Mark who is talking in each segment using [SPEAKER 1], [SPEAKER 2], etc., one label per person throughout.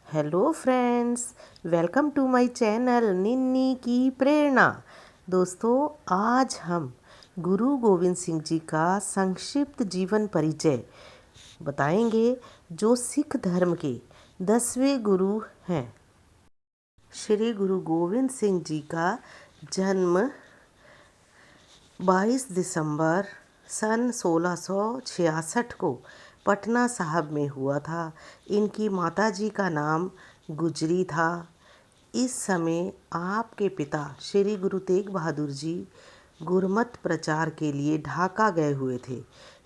[SPEAKER 1] Hello friends, welcome to my channel Ninni की प्रेरणा। दोस्तों, आज हम गुरु गोविंद सिंह जी का संक्षिप्त जीवन परिचय बताएंगे, जो सिख धर्म के 10वें गुरु हैं। श्री गुरु गोविंद सिंह जी का जन्म 22 दिसंबर सन 1666 को पटना साहब में हुआ था। इनकी माताजी का नाम गुजरी था। इस समय आपके पिता श्री गुरु तेग बहादुर जी गुरमत प्रचार के लिए ढाका गए हुए थे।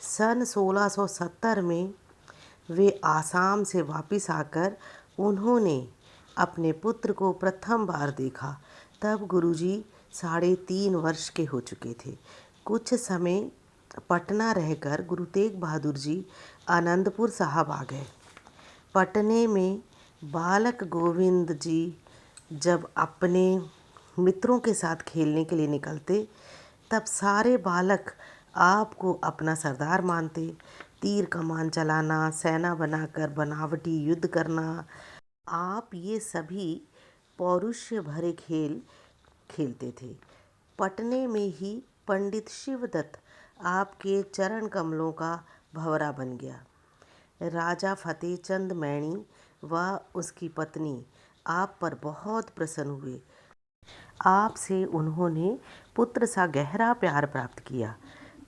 [SPEAKER 1] सन 1670 में वे आसाम से वापस आकर उन्होंने अपने पुत्र को प्रथम बार देखा। तब गुरुजी 3.5 वर्ष के हो चुके थे। कुछ समय पटना रहकर गुरु तेग बहादुर जी आनंदपुर साहब आ गए। पटने में बालक गोविंद जी जब अपने मित्रों के साथ खेलने के लिए निकलते, तब सारे बालक आपको अपना सरदार मानते। तीर कमान चलाना, सेना बनाकर बनावटी युद्ध करना, आप ये सभी पौरुष भरे खेल खेलते थे। पटने में ही पंडित शिवदत्त आपके चरण कमलों का भंवरा बन गया। राजा फतेहचंद मैणी व उसकी पत्नी आप पर बहुत प्रसन्न हुए। आपसे उन्होंने पुत्र सा गहरा प्यार प्राप्त किया।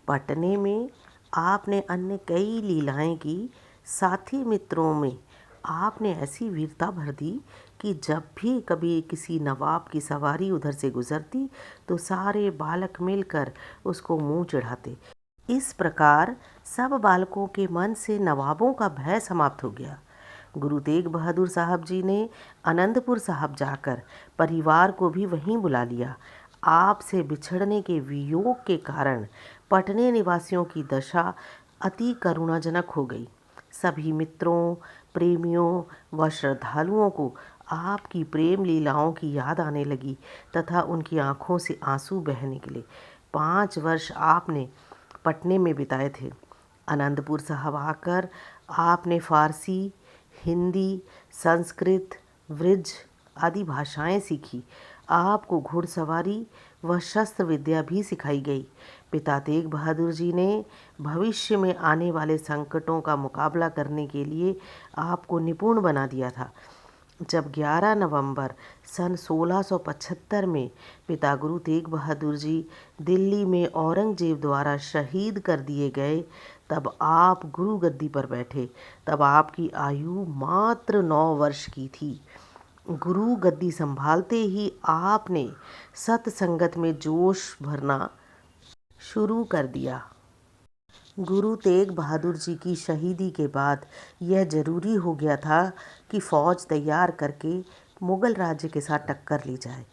[SPEAKER 1] पटने में आपने अन्य कई लीलाएं की। साथी मित्रों में आपने ऐसी वीरता भर दी कि जब भी कभी किसी नवाब की सवारी उधर से गुजरती, तो सारे बालक मिलकर उसको मुंह चढ़ाते। इस प्रकार सब बालकों के मन से नवाबों का भय समाप्त हो गया। गुरु तेग बहादुर साहब जी ने आनंदपुर साहब जाकर परिवार को भी वहीं बुला लिया। आपसे बिछड़ने के वियोग के कारण पटने निवासियों की दशा अति करुणाजनक हो गई। सभी मित्रों, प्रेमियों व श्रद्धालुओं को आपकी प्रेम लीलाओं की याद आने लगी तथा उनकी आंखों से आंसू बहने लगे। 5 वर्ष आपने पटने में बिताए थे। आनंदपुर साहब आकर आपने फारसी, हिंदी, संस्कृत, वृज आदि भाषाएं सीखी। आपको घुड़सवारी व शस्त्र विद्या भी सिखाई गई। पिता तेग बहादुर जी ने भविष्य में आने वाले संकटों का मुकाबला करने के लिए आपको निपुण बना दिया था। जब 11 नवंबर सन 1675 में पिता गुरु तेग बहादुर जी दिल्ली में औरंगजेब द्वारा शहीद कर दिए गए, तब आप गुरु गद्दी पर बैठे। तब आपकी आयु मात्र 9 वर्ष की थी। गुरु गद्दी संभालते ही आपने सत्संगत में जोश भरना शुरू कर दिया। गुरु तेग बहादुर जी की शहीदी के बाद यह जरूरी हो गया था कि फौज तैयार करके मुगल राज्य के साथ टक्कर ली जाए।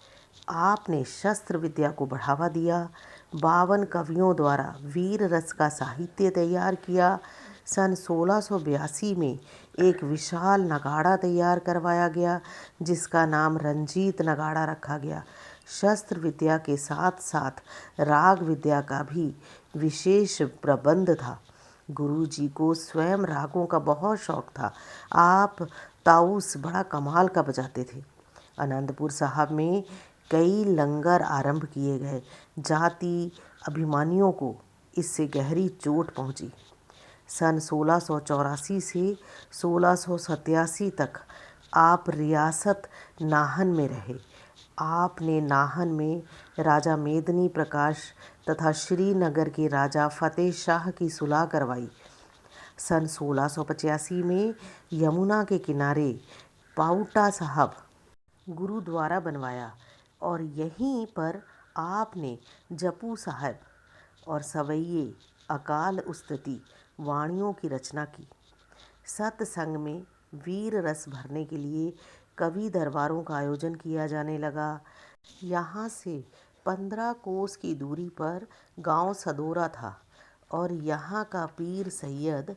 [SPEAKER 1] आपने शस्त्र विद्या को बढ़ावा दिया। 52 कवियों द्वारा वीर रस का साहित्य तैयार किया। सन 1682 में एक विशाल नगाड़ा तैयार करवाया गया, जिसका नाम रंजीत नगाड़ा रखा गया। शस्त्र विद्या के साथ साथ राग विद्या का भी विशेष प्रबंध था। गुरु जी को स्वयं रागों का बहुत शौक था। आप ताउस बड़ा कमाल का बजाते थे। आनंदपुर साहब में कई लंगर आरंभ किए गए। जाति अभिमानियों को इससे गहरी चोट पहुंची। सन 1684 से 1687 तक आप रियासत नाहन में रहे। आपने नाहन में राजा मेदिनी प्रकाश तथा श्रीनगर के राजा फतेह शाह की सुलह करवाई। सन 1685 में यमुना के किनारे पाउटा साहब गुरुद्वारा बनवाया और यहीं पर आपने जपू साहब और सवैये अकाल उस्तति वाणियों की रचना की। सत्संग में वीर रस भरने के लिए कवि दरबारों का आयोजन किया जाने लगा। यहाँ से 15 कोस की दूरी पर गांव सदोरा था और यहाँ का पीर सैयद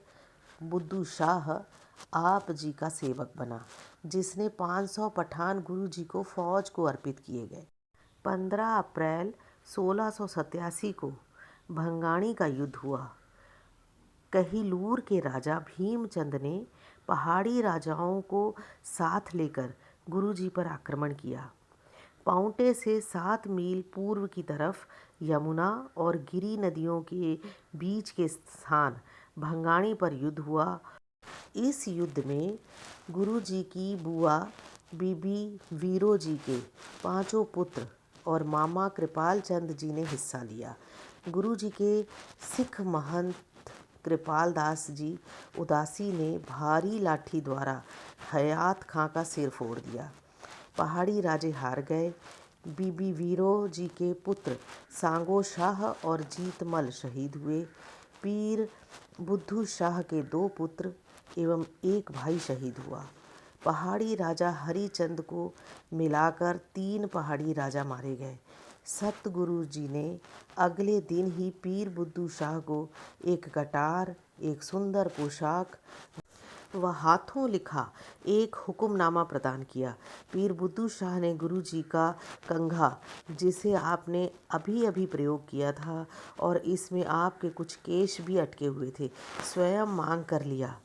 [SPEAKER 1] बुद्धू शाह आप जी का सेवक बना, जिसने 500 पठान गुरु जी को फौज को अर्पित किए गए। 15 अप्रैल 1687 को भंगाणी का युद्ध हुआ। कहिलूर के राजा भीमचंद ने पहाड़ी राजाओं को साथ लेकर गुरुजी पर आक्रमण किया। पाउंटे से 7 मील पूर्व की तरफ यमुना और गिरी नदियों के बीच के स्थान भंगाणी पर युद्ध हुआ। इस युद्ध में गुरुजी की बुआ बीबी वीरो जी के 5 पुत्र और मामा कृपाल चंद जी ने हिस्सा लिया। गुरुजी के सिख महंत कृपाल दास जी उदासी ने भारी लाठी द्वारा हयात खां का सिर फोड़ दिया। पहाड़ी राजे हार गए। बीबी वीरो जी के पुत्र सांगो शाह और जीतमल शहीद हुए। पीर बुद्धू शाह के 2 पुत्र एवं एक भाई शहीद हुआ। पहाड़ी राजा हरिचंद को मिलाकर 3 पहाड़ी राजा मारे गए। सतगुरु जी ने अगले दिन ही पीर बुद्धू शाह को एक कटार, एक सुंदर पोशाक व हाथों लिखा एक हुक्मनामा प्रदान किया। पीर बुद्धू शाह ने गुरु जी का कंघा, जिसे आपने अभी अभी प्रयोग किया था और इसमें आपके कुछ केश भी अटके हुए थे, स्वयं मांग कर लिया।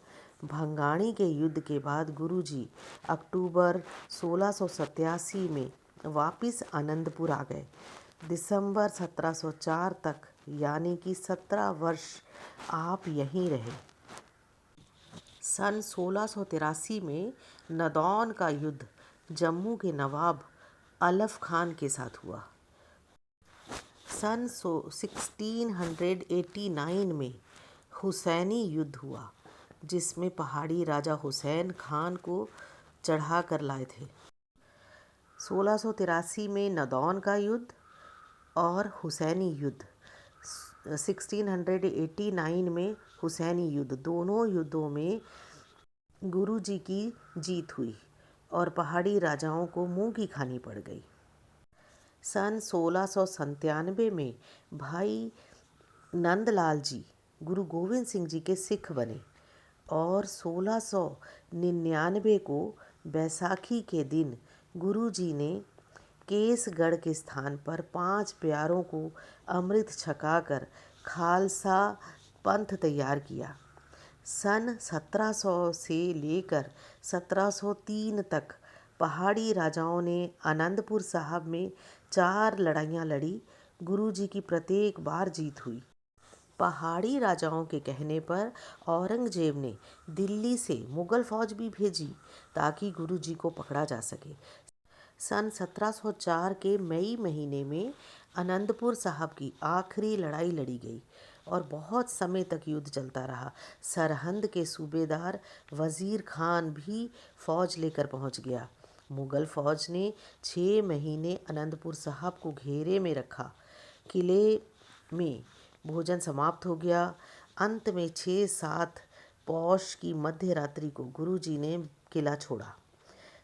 [SPEAKER 1] भंगाणी के युद्ध के बाद गुरु जी अक्टूबर 1687 में वापिस आनंदपुर आ गए। दिसंबर 1704 तक यानी कि 17 वर्ष आप यहीं रहे। सन 1683 में नदौन का युद्ध जम्मू के नवाब अलफ खान के साथ हुआ। सन 1689 में हुसैनी युद्ध हुआ, जिसमें पहाड़ी राजा हुसैन खान को चढ़ा कर लाए थे। 1683 में नदौन का युद्ध और हुसैनी युद्ध, 1689 में हुसैनी युद्ध, दोनों युद्धों में गुरुजी की जीत हुई और पहाड़ी राजाओं को मुंह की खानी पड़ गई। सन 1697 में भाई नंदलाल जी गुरु गोविंद सिंह जी के सिख बने और 1699 को बैसाखी के दिन गुरुजी ने केसगढ़ के स्थान पर 5 प्यारों को अमृत छकाकर खालसा पंथ तैयार किया। सन 1700 से लेकर 1703 तक पहाड़ी राजाओं ने आनंदपुर साहब में 4 लड़ाइयाँ लड़ी। गुरुजी की प्रत्येक बार जीत हुई। पहाड़ी राजाओं के कहने पर औरंगजेब ने दिल्ली से मुगल फौज भी भेजी ताकि गुरुजी को पकड़ा जा सके। सन 1704 के मई महीने में आनंदपुर साहब की आखिरी लड़ाई लड़ी गई और बहुत समय तक युद्ध चलता रहा। सरहंद के सूबेदार वजीर खान भी फौज लेकर पहुंच गया। मुगल फौज ने 6 महीने आनंदपुर साहब को घेरे में रखा। किले में भोजन समाप्त हो गया। अंत में 6-7 पौष की मध्य रात्रि को गुरुजी ने किला छोड़ा।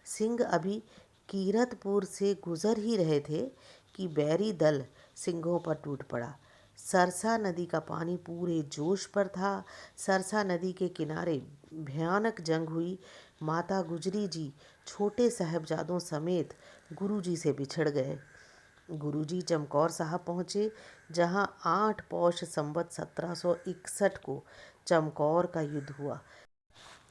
[SPEAKER 1] सिंह अभी कीरतपुर से गुजर ही रहे थे कि बैरी दल सिंहों पर टूट पड़ा। सरसा नदी का पानी पूरे जोश पर था। सरसा नदी के किनारे भयानक जंग हुई। माता गुजरी जी छोटे साहबजादों समेत गुरुजी से बिछड़ गए। गुरुजी चमकौर साहब पहुँचे, जहाँ 8 पौष संवत 1761 को चमकौर का युद्ध हुआ।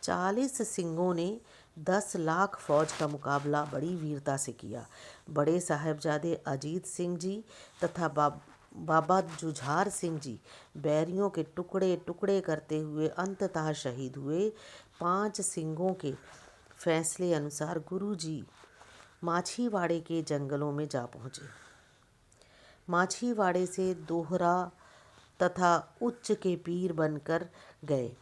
[SPEAKER 1] 40 सिंहों ने 10 लाख फौज का मुकाबला बड़ी वीरता से किया। बड़े साहबजादे अजीत सिंह जी तथा बाबा जुझार सिंह जी बैरियों के टुकड़े टुकड़े करते हुए अंततः शहीद हुए। 5 सिंहों के फैसले अनुसार गुरुजी माछीवाड़े के जंगलों में जा पहुँचे। माछीवाड़े से दोहरा तथा उच्च के पीर बनकर गए।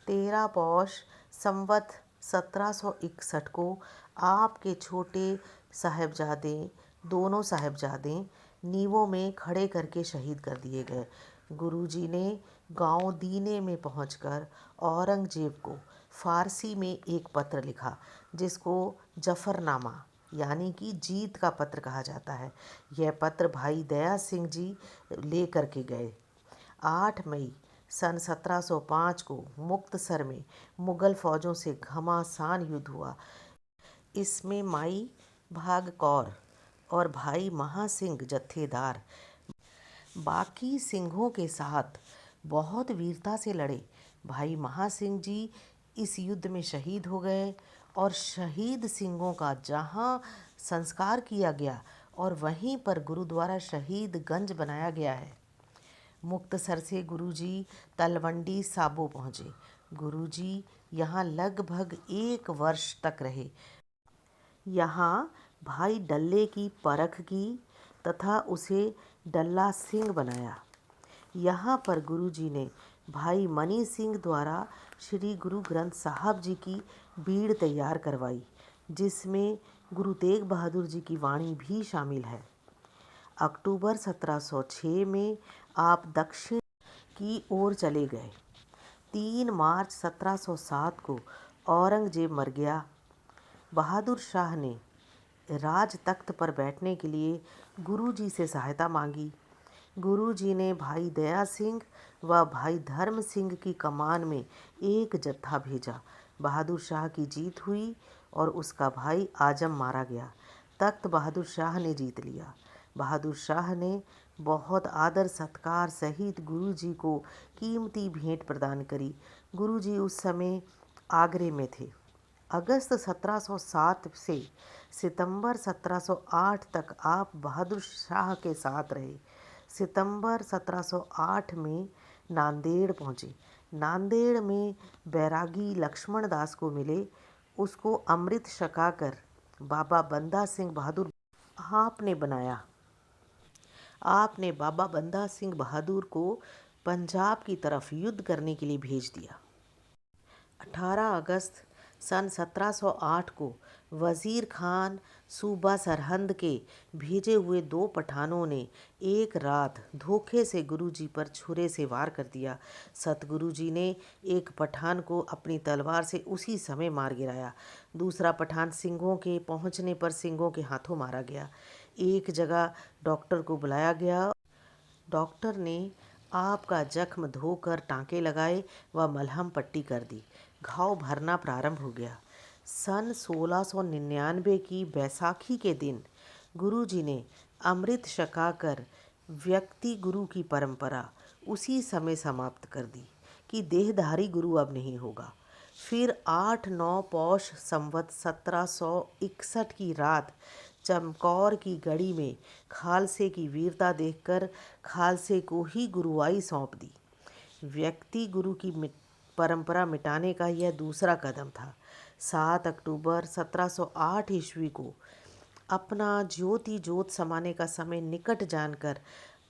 [SPEAKER 1] 13 पौष संवत 1761 को आपके छोटे साहबजादे दोनों साहबजादे नीवों में खड़े करके शहीद कर दिए गए। गुरुजी ने गांव दीने में पहुंचकर औरंगजेब को फारसी में एक पत्र लिखा, जिसको जफरनामा यानी कि जीत का पत्र कहा जाता है। यह पत्र भाई दया सिंह जी ले करके गए। 8 मई सन 1705 को मुक्तसर में मुगल फौजों से घमासान युद्ध हुआ। इसमें माई भाग कौर और भाई महासिंह जत्थेदार बाकी सिंहों के साथ बहुत वीरता से लड़े। भाई महासिंह जी इस युद्ध में शहीद हो गए और शहीद सिंहों का जहाँ संस्कार किया गया और वहीं पर गुरुद्वारा शहीद गंज बनाया गया है। मुक्तसर से गुरुजी तलवंडी साबो पहुँचे। गुरुजी यहाँ लगभग 1 वर्ष तक रहे। यहाँ भाई डल्ले की परख की तथा उसे डल्ला सिंह बनाया। यहाँ पर गुरुजी ने भाई मनी सिंह द्वारा श्री गुरु ग्रंथ साहब जी की बीड़ तैयार करवाई, जिसमें गुरु तेग बहादुर जी की वाणी भी शामिल है। अक्टूबर 1706 में आप दक्षिण की ओर चले गए। 3 मार्च 1707 को औरंगजेब मर गया। बहादुर शाह ने राज तख्त पर बैठने के लिए गुरुजी से सहायता मांगी। गुरुजी ने भाई दया सिंह व भाई धर्म सिंह की कमान में एक जत्था भेजा। बहादुर शाह की जीत हुई और उसका भाई आजम मारा गया। तख्त बहादुर शाह ने जीत लिया। बहादुर शाह ने बहुत आदर सत्कार सहित गुरुजी को कीमती भेंट प्रदान करी। गुरुजी उस समय आगरे में थे। अगस्त 1707 से सितंबर 1708 तक आप बहादुर शाह के साथ रहे। सितंबर 1708 में नांदेड़ पहुँचे। नांदेड़ में बैरागी लक्ष्मण दास को मिले। उसको अमृत छकाकर बाबा बंदा सिंह बहादुर आपने बनाया। आपने बाबा बंदा सिंह बहादुर को पंजाब की तरफ युद्ध करने के लिए भेज दिया। 18 अगस्त सन 1708 को वज़ीर खान सूबा सरहंद के भेजे हुए 2 पठानों ने एक रात धोखे से गुरुजी पर छुरे से वार कर दिया। सतगुरु जी ने एक पठान को अपनी तलवार से उसी समय मार गिराया। दूसरा पठान सिंहों के पहुंचने पर सिंहों के हाथों मारा गया। एक जगह डॉक्टर को बुलाया गया। डॉक्टर ने आपका जख्म धोकर टाँके लगाए व मलहम पट्टी कर दी। घाव भरना प्रारंभ हो गया। सन 1699 की बैसाखी के दिन गुरुजी ने अमृत छकाकर व्यक्ति गुरु की परंपरा उसी समय समाप्त कर दी कि देहधारी गुरु अब नहीं होगा। फिर 8-9 पौष संवत 1761 की रात चमकौर की गढ़ी में खालसे की वीरता देखकर खालसे को ही गुरुआई सौंप दी। व्यक्ति गुरु की परंपरा मिटाने का यह दूसरा कदम था। 7 अक्टूबर 1708 ईस्वी को अपना ज्योति ज्योत समाने का समय निकट जानकर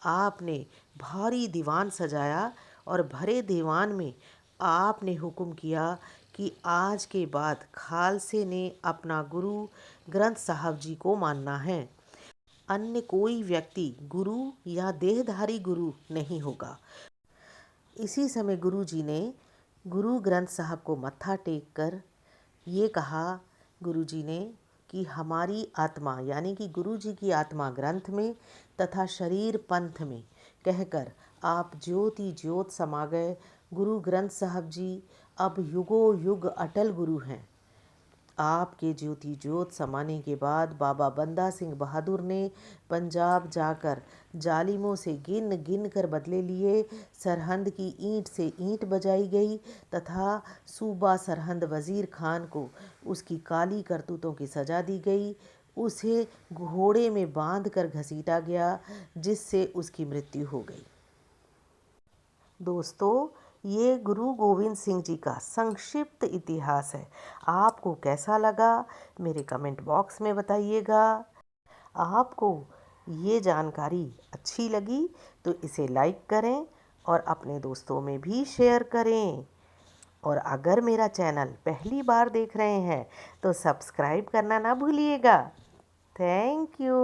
[SPEAKER 1] आपने भारी दीवान सजाया और भरे दीवान में आपने हुक्म किया कि आज के बाद खालसे ने अपना गुरु ग्रंथ साहब जी को मानना है। अन्य कोई व्यक्ति गुरु या देहधारी गुरु नहीं होगा। इसी समय गुरुजी ने गुरु ग्रंथ साहब को मत्था टेक कर ये कहा गुरुजी ने कि हमारी आत्मा यानी कि गुरुजी की आत्मा ग्रंथ में तथा शरीर पंथ में कहकर आप ज्योति ज्योत समा गए। गुरु ग्रंथ साहब जी अब युगों युग अटल गुरु हैं। आपके ज्योति ज्योत समाने के बाद बाबा बंदा सिंह बहादुर ने पंजाब जाकर जालिमों से गिन गिन कर बदले लिए। सरहंद की ईंट से ईंट बजाई गई तथा सूबा सरहंद वज़ीर खान को उसकी काली करतूतों की सज़ा दी गई। उसे घोड़े में बांध कर घसीटा गया, जिससे उसकी मृत्यु हो गई। दोस्तों, ये गुरु गोविंद सिंह जी का संक्षिप्त इतिहास है। आपको कैसा लगा मेरे कमेंट बॉक्स में बताइएगा। आपको ये जानकारी अच्छी लगी तो इसे लाइक करें और अपने दोस्तों में भी शेयर करें। और अगर मेरा चैनल पहली बार देख रहे हैं तो सब्सक्राइब करना ना भूलिएगा। Thank you.